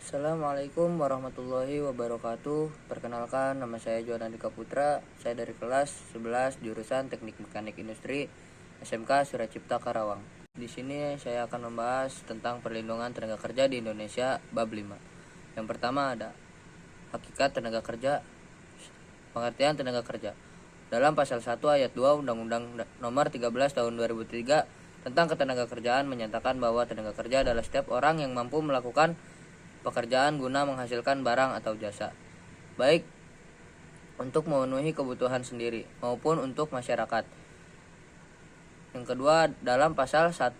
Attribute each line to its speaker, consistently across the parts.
Speaker 1: Assalamualaikum warahmatullahi wabarakatuh. Perkenalkan, nama saya Johan Andika Putra. Saya dari kelas 11 jurusan Teknik Mekanik Industri SMK Suracipta Karawang. Di sini saya akan membahas tentang perlindungan tenaga kerja di Indonesia bab 5. Yang pertama ada hakikat tenaga kerja. Pengertian tenaga kerja. Dalam pasal 1 ayat 2 Undang-Undang Nomor 13 Tahun 2003 tentang ketenagakerjaan menyatakan bahwa tenaga kerja adalah setiap orang yang mampu melakukan pekerjaan guna menghasilkan barang atau jasa, baik untuk memenuhi kebutuhan sendiri maupun untuk masyarakat. Yang kedua, dalam pasal 1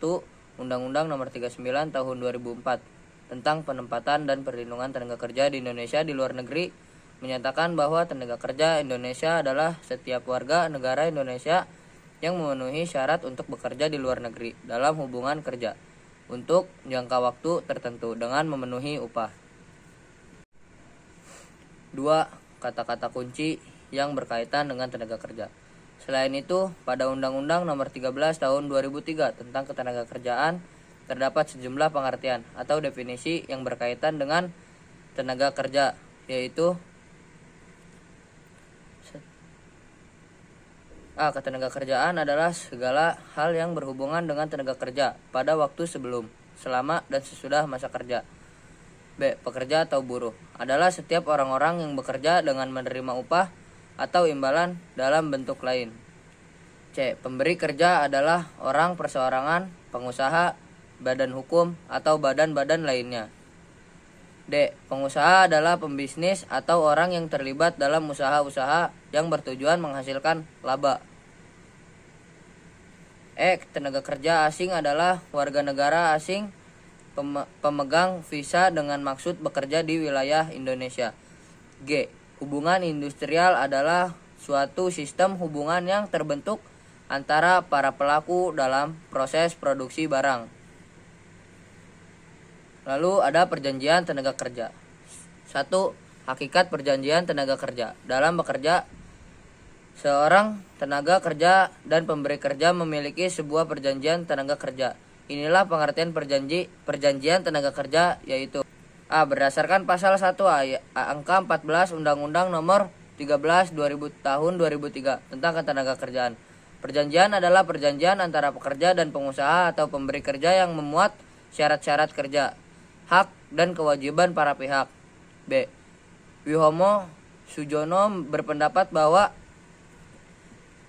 Speaker 1: Undang-Undang Nomor 39 Tahun 2004 tentang penempatan dan perlindungan tenaga kerja di Indonesia di luar negeri menyatakan bahwa tenaga kerja Indonesia adalah setiap warga negara Indonesia yang memenuhi syarat untuk bekerja di luar negeri dalam hubungan kerja untuk jangka waktu tertentu dengan memenuhi upah. 2. Kata-kata kunci yang berkaitan dengan tenaga kerja. Selain itu, pada Undang-Undang Nomor 13 Tahun 2003 tentang ketenagakerjaan terdapat sejumlah pengertian atau definisi yang berkaitan dengan tenaga kerja, yaitu ketenagakerjaan adalah segala hal yang berhubungan dengan tenaga kerja pada waktu sebelum, selama, dan sesudah masa kerja. B. Pekerja atau buruh adalah setiap orang-orang yang bekerja dengan menerima upah atau imbalan dalam bentuk lain. C. Pemberi kerja adalah orang perseorangan, pengusaha, badan hukum, atau badan-badan lainnya. D. Pengusaha adalah pembisnis atau orang yang terlibat dalam usaha-usaha yang bertujuan menghasilkan laba. E. Tenaga kerja asing adalah warga negara asing pemegang visa dengan maksud bekerja di wilayah Indonesia. G. Hubungan industrial adalah suatu sistem hubungan yang terbentuk antara para pelaku dalam proses produksi barang. Lalu ada perjanjian tenaga kerja. 1. Hakikat perjanjian tenaga kerja. Dalam bekerja, seorang tenaga kerja dan pemberi kerja memiliki sebuah perjanjian tenaga kerja. Inilah pengertian perjanjian tenaga kerja, yaitu A. Berdasarkan pasal 1 angka 14 Undang-Undang Nomor 13 Tahun 2003 tentang ketenagakerjaan. Perjanjian adalah perjanjian antara pekerja dan pengusaha atau pemberi kerja yang memuat syarat-syarat kerja, hak dan kewajiban para pihak. B. Wihomo Sujono berpendapat bahwa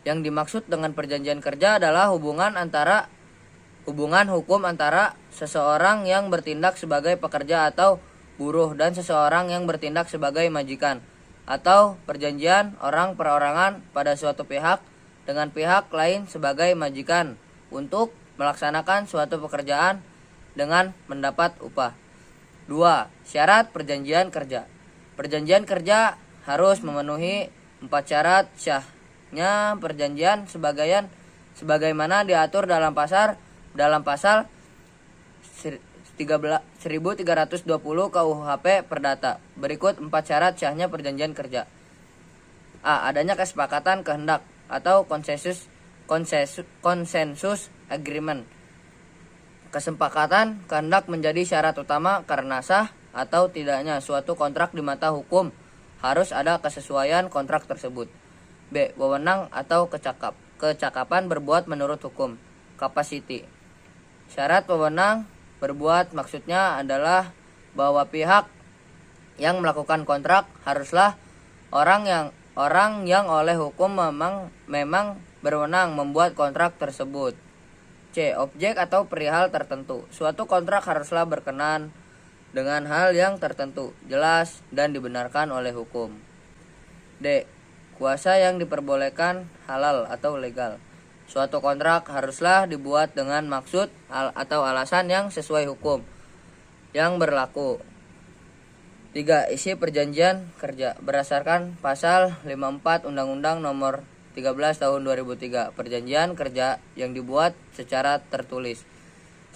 Speaker 1: yang dimaksud dengan perjanjian kerja adalah hubungan hukum antara seseorang yang bertindak sebagai pekerja atau buruh dan seseorang yang bertindak sebagai majikan, atau perjanjian orang perorangan pada suatu pihak dengan pihak lain sebagai majikan untuk melaksanakan suatu pekerjaan dengan mendapat upah. 2. Syarat perjanjian kerja. Perjanjian kerja harus memenuhi 4 syarat syahnya perjanjian sebagaimana diatur dalam pasal 1320 KUHP Perdata. Berikut 4 syarat syahnya perjanjian kerja. A. Adanya kesepakatan kehendak atau konsensus agreement. Kesepakatan kehendak menjadi syarat utama karena sah atau tidaknya suatu kontrak di mata hukum harus ada kesesuaian kontrak tersebut. B. Wewenang atau kecakapan berbuat menurut hukum. Capacity. Syarat wewenang berbuat maksudnya adalah bahwa pihak yang melakukan kontrak haruslah orang yang oleh hukum memang berwenang membuat kontrak tersebut. C. Objek atau perihal tertentu. Suatu kontrak haruslah berkenan dengan hal yang tertentu, jelas, dan dibenarkan oleh hukum. D. Kuasa yang diperbolehkan halal atau legal. Suatu kontrak haruslah dibuat dengan maksud atau alasan yang sesuai hukum yang berlaku. 3. Isi perjanjian kerja. Berdasarkan pasal 54 Undang-Undang Nomor 13 Tahun 2003, perjanjian kerja yang dibuat secara tertulis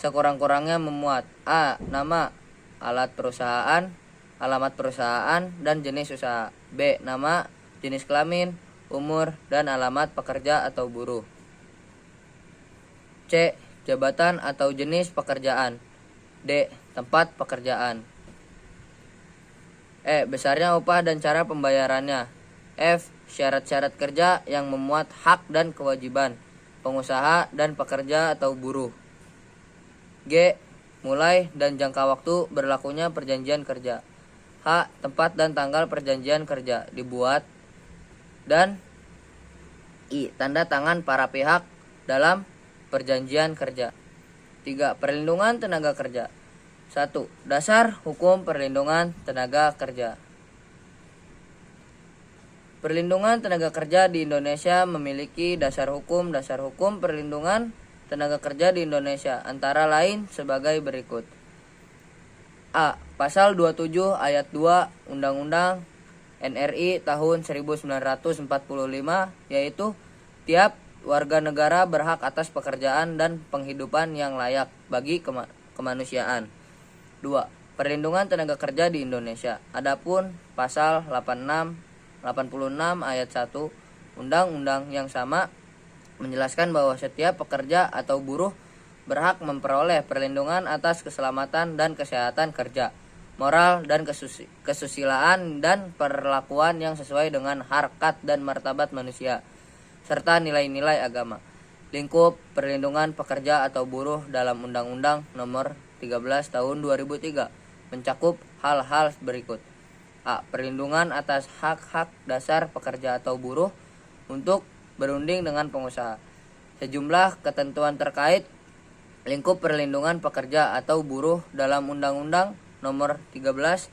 Speaker 1: sekurang-kurangnya memuat A. Nama, alamat perusahaan, dan jenis usaha. B. Nama, jenis kelamin, umur, dan alamat pekerja atau buruh. C. Jabatan atau jenis pekerjaan. D. Tempat pekerjaan. E. Besarnya upah dan cara pembayarannya. F. Syarat-syarat kerja yang memuat hak dan kewajiban pengusaha dan pekerja atau buruh. G. Mulai dan jangka waktu berlakunya perjanjian kerja. H. Tempat dan tanggal perjanjian kerja dibuat. Dan I. Tanda tangan para pihak dalam perjanjian kerja. 3. Perlindungan tenaga kerja. 1. Dasar hukum perlindungan tenaga kerja. Perlindungan tenaga kerja di Indonesia memiliki dasar hukum perlindungan tenaga kerja di Indonesia antara lain sebagai berikut. A. Pasal 27 ayat 2 Undang-Undang NRI tahun 1945, yaitu tiap warga negara berhak atas pekerjaan dan penghidupan yang layak bagi kemanusiaan. 2. Perlindungan tenaga kerja di Indonesia. Adapun pasal 86 ayat 1 Undang-Undang yang sama menjelaskan bahwa setiap pekerja atau buruh berhak memperoleh perlindungan atas keselamatan dan kesehatan kerja, moral dan kesusilaan dan perlakuan yang sesuai dengan harkat dan martabat manusia, serta nilai-nilai agama. Lingkup perlindungan pekerja atau buruh dalam Undang-Undang Nomor 13 Tahun 2003 mencakup hal-hal berikut. A. Perlindungan atas hak-hak dasar pekerja atau buruh untuk berunding dengan pengusaha. Sejumlah ketentuan terkait lingkup perlindungan pekerja atau buruh dalam Undang-Undang Nomor 13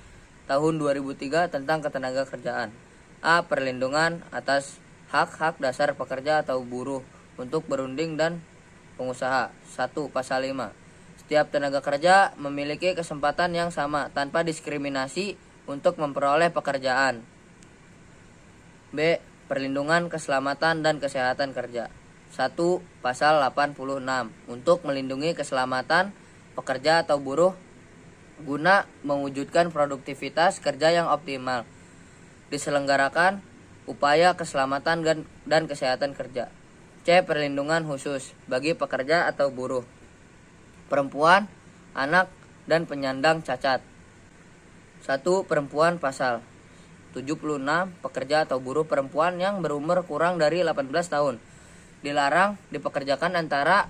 Speaker 1: Tahun 2003 tentang Ketenagakerjaan. A. Perlindungan atas hak-hak dasar pekerja atau buruh untuk berunding dan pengusaha. 1. Pasal 5. Setiap tenaga kerja memiliki kesempatan yang sama tanpa diskriminasi untuk memperoleh pekerjaan. B. Perlindungan keselamatan dan kesehatan kerja. 1. Pasal 86 untuk melindungi keselamatan pekerja atau buruh guna mewujudkan produktivitas kerja yang optimal. Diselenggarakan upaya keselamatan dan kesehatan kerja. C. Perlindungan khusus bagi pekerja atau buruh perempuan, anak, dan penyandang cacat. 1. Perempuan. Pasal 76 pekerja atau buruh perempuan yang berumur kurang dari 18 tahun dilarang dipekerjakan antara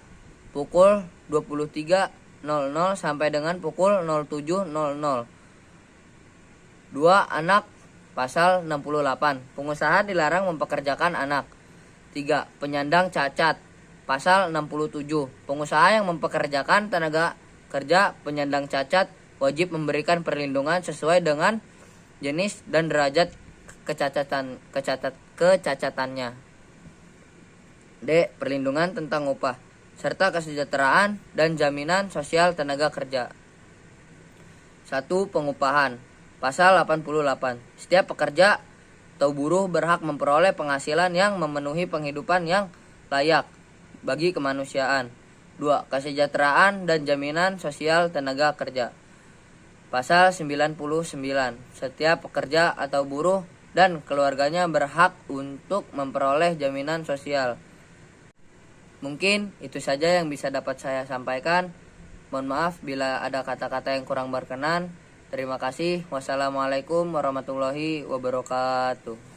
Speaker 1: pukul 23.00 sampai dengan pukul 07.00. 2. Anak. Pasal 68 pengusaha dilarang mempekerjakan anak. 3. Penyandang cacat. Pasal 67 pengusaha yang mempekerjakan tenaga kerja penyandang cacat wajib memberikan perlindungan sesuai dengan jenis dan derajat kecacatannya. D. Perlindungan tentang upah serta kesejahteraan dan jaminan sosial tenaga kerja. 1. Pengupahan. Pasal 88 setiap pekerja atau buruh berhak memperoleh penghasilan yang memenuhi penghidupan yang layak bagi kemanusiaan. 2. Kesejahteraan dan jaminan sosial tenaga kerja. Pasal 99 setiap pekerja atau buruh dan keluarganya berhak untuk memperoleh jaminan sosial. Mungkin itu saja yang bisa dapat saya sampaikan. Mohon maaf bila ada kata-kata yang kurang berkenan. Terima kasih. Wassalamualaikum warahmatullahi wabarakatuh.